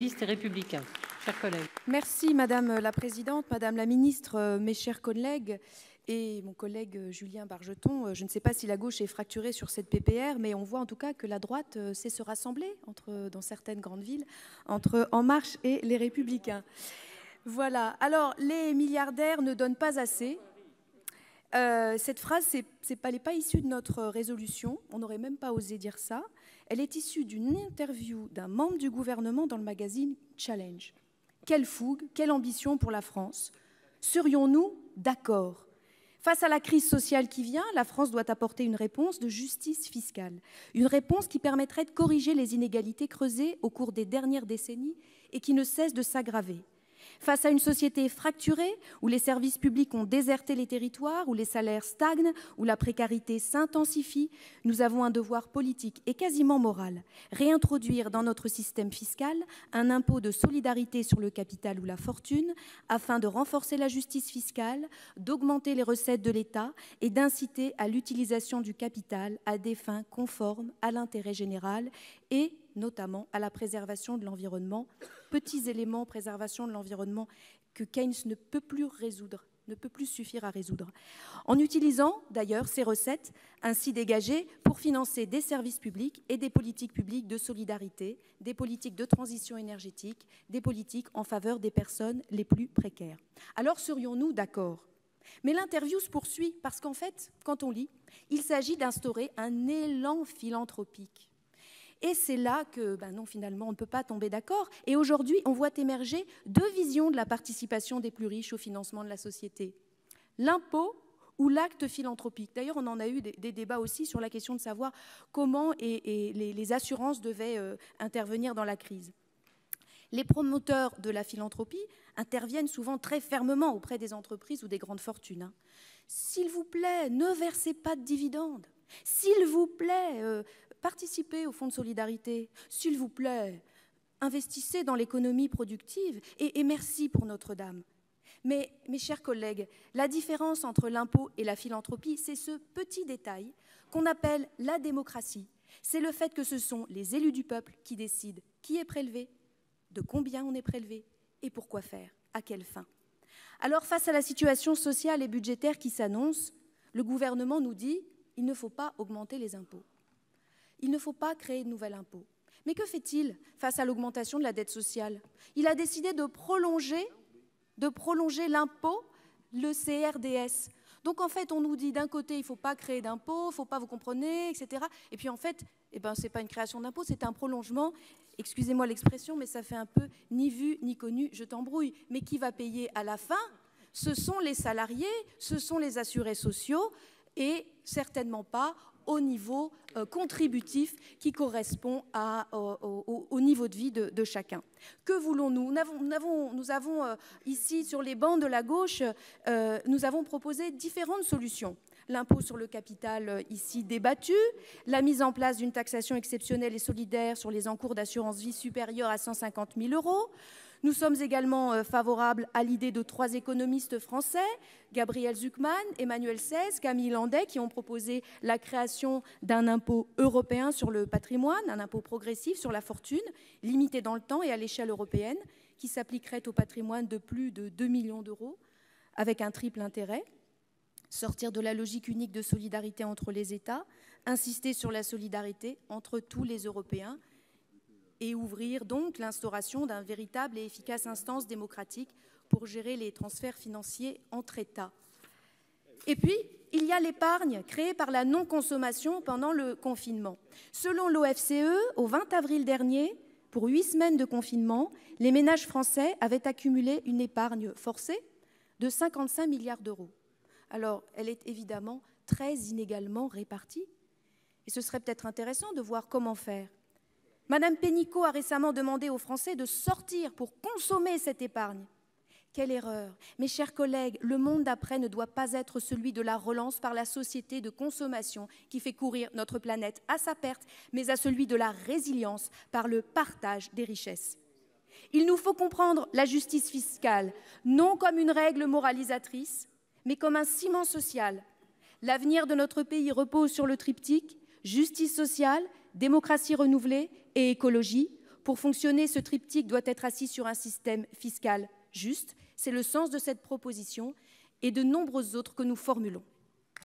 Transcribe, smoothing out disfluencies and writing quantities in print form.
Socialistes et républicains. Chers collègues. Merci Madame la Présidente, Madame la Ministre, mes chers collègues et mon collègue Julien Bargeton. Je ne sais pas si la gauche est fracturée sur cette PPR, mais on voit en tout cas que la droite sait se rassembler dans certaines grandes villes entre En Marche et les Républicains. Voilà. Alors, les milliardaires ne donnent pas assez. Cette phrase, elle n'est pas issue de notre résolution. On n'aurait même pas osé dire ça. Elle est issue d'une interview d'un membre du gouvernement dans le magazine Challenge. Quelle fougue, quelle ambition pour la France. Serions-nous d'accord? Face à la crise sociale qui vient, la France doit apporter une réponse de justice fiscale. Une réponse qui permettrait de corriger les inégalités creusées au cours des dernières décennies et qui ne cessent de s'aggraver. Face à une société fracturée, où les services publics ont déserté les territoires, où les salaires stagnent, où la précarité s'intensifie, nous avons un devoir politique et quasiment moral. Réintroduire dans notre système fiscal un impôt de solidarité sur le capital ou la fortune, afin de renforcer la justice fiscale, d'augmenter les recettes de l'État et d'inciter à l'utilisation du capital à des fins conformes à l'intérêt général et notamment à la préservation de l'environnement, petits éléments préservation de l'environnement que Keynes ne peut plus résoudre, ne peut plus suffire à résoudre. En utilisant d'ailleurs ces recettes ainsi dégagées pour financer des services publics et des politiques publiques de solidarité, des politiques de transition énergétique, des politiques en faveur des personnes les plus précaires. Alors serions-nous d'accord ? Mais l'interview se poursuit parce qu'en fait, quand on lit, il s'agit d'instaurer un élan philanthropique. Et c'est là que, non, finalement, on ne peut pas tomber d'accord. Et aujourd'hui, on voit émerger deux visions de la participation des plus riches au financement de la société. L'impôt ou l'acte philanthropique. D'ailleurs, on en a eu des débats aussi sur la question de savoir comment les assurances devaient intervenir dans la crise. Les promoteurs de la philanthropie interviennent souvent très fermement auprès des entreprises ou des grandes fortunes. S'il vous plaît, ne versez pas de dividendes. S'il vous plaît, participez au fonds de solidarité. S'il vous plaît, investissez dans l'économie productive et merci pour Notre-Dame. Mais, mes chers collègues, la différence entre l'impôt et la philanthropie, c'est ce petit détail qu'on appelle la démocratie. C'est le fait que ce sont les élus du peuple qui décident qui est prélevé, de combien on est prélevé et pour quoi faire, à quelle fin. Alors, face à la situation sociale et budgétaire qui s'annonce, le gouvernement nous dit il ne faut pas augmenter les impôts. Il ne faut pas créer de nouvel impôt. Mais que fait-il face à l'augmentation de la dette sociale? Il a décidé de prolonger l'impôt, le CRDS. Donc en fait, on nous dit d'un côté, il ne faut pas créer d'impôt, il ne faut pas, vous comprenez, etc. Et puis en fait, ce n'est pas une création d'impôt, c'est un prolongement. Excusez-moi l'expression, mais ça fait un peu ni vu, ni connu, je t'embrouille. Mais qui va payer à la fin? Ce sont les salariés, ce sont les assurés sociaux et certainement pas au niveau contributif qui correspond au niveau de vie de chacun. Que voulons-nous? Nous avons ici, sur les bancs de la gauche, nous avons proposé différentes solutions. L'impôt sur le capital ici débattu, la mise en place d'une taxation exceptionnelle et solidaire sur les encours d'assurance vie supérieure à 150 000 €. Nous sommes également favorables à l'idée de 3 économistes français, Gabriel Zucman, Emmanuel Saez, Camille Landais, qui ont proposé la création d'un impôt européen sur le patrimoine, un impôt progressif sur la fortune, limité dans le temps et à l'échelle européenne, qui s'appliquerait au patrimoine de plus de 2 millions d'euros, avec un triple intérêt. Sortir de la logique unique de solidarité entre les États, insister sur la solidarité entre tous les Européens, et ouvrir donc l'instauration d'un véritable et efficace instance démocratique pour gérer les transferts financiers entre États. Et puis, il y a l'épargne créée par la non-consommation pendant le confinement. Selon l'OFCE, au 20 avril dernier, pour 8 semaines de confinement, les ménages français avaient accumulé une épargne forcée de 55 milliards d'euros. Alors, elle est évidemment très inégalement répartie. Et ce serait peut-être intéressant de voir comment faire. Madame Pénicaud a récemment demandé aux Français de sortir pour consommer cette épargne. Quelle erreur! Mes chers collègues, le monde d'après ne doit pas être celui de la relance par la société de consommation qui fait courir notre planète à sa perte, mais à celui de la résilience par le partage des richesses. Il nous faut comprendre la justice fiscale, non comme une règle moralisatrice, mais comme un ciment social. L'avenir de notre pays repose sur le triptyque justice sociale, démocratie renouvelée et écologie, Pour fonctionner, ce triptyque doit être assis sur un système fiscal juste. C'est le sens de cette proposition et de nombreuses autres que nous formulons.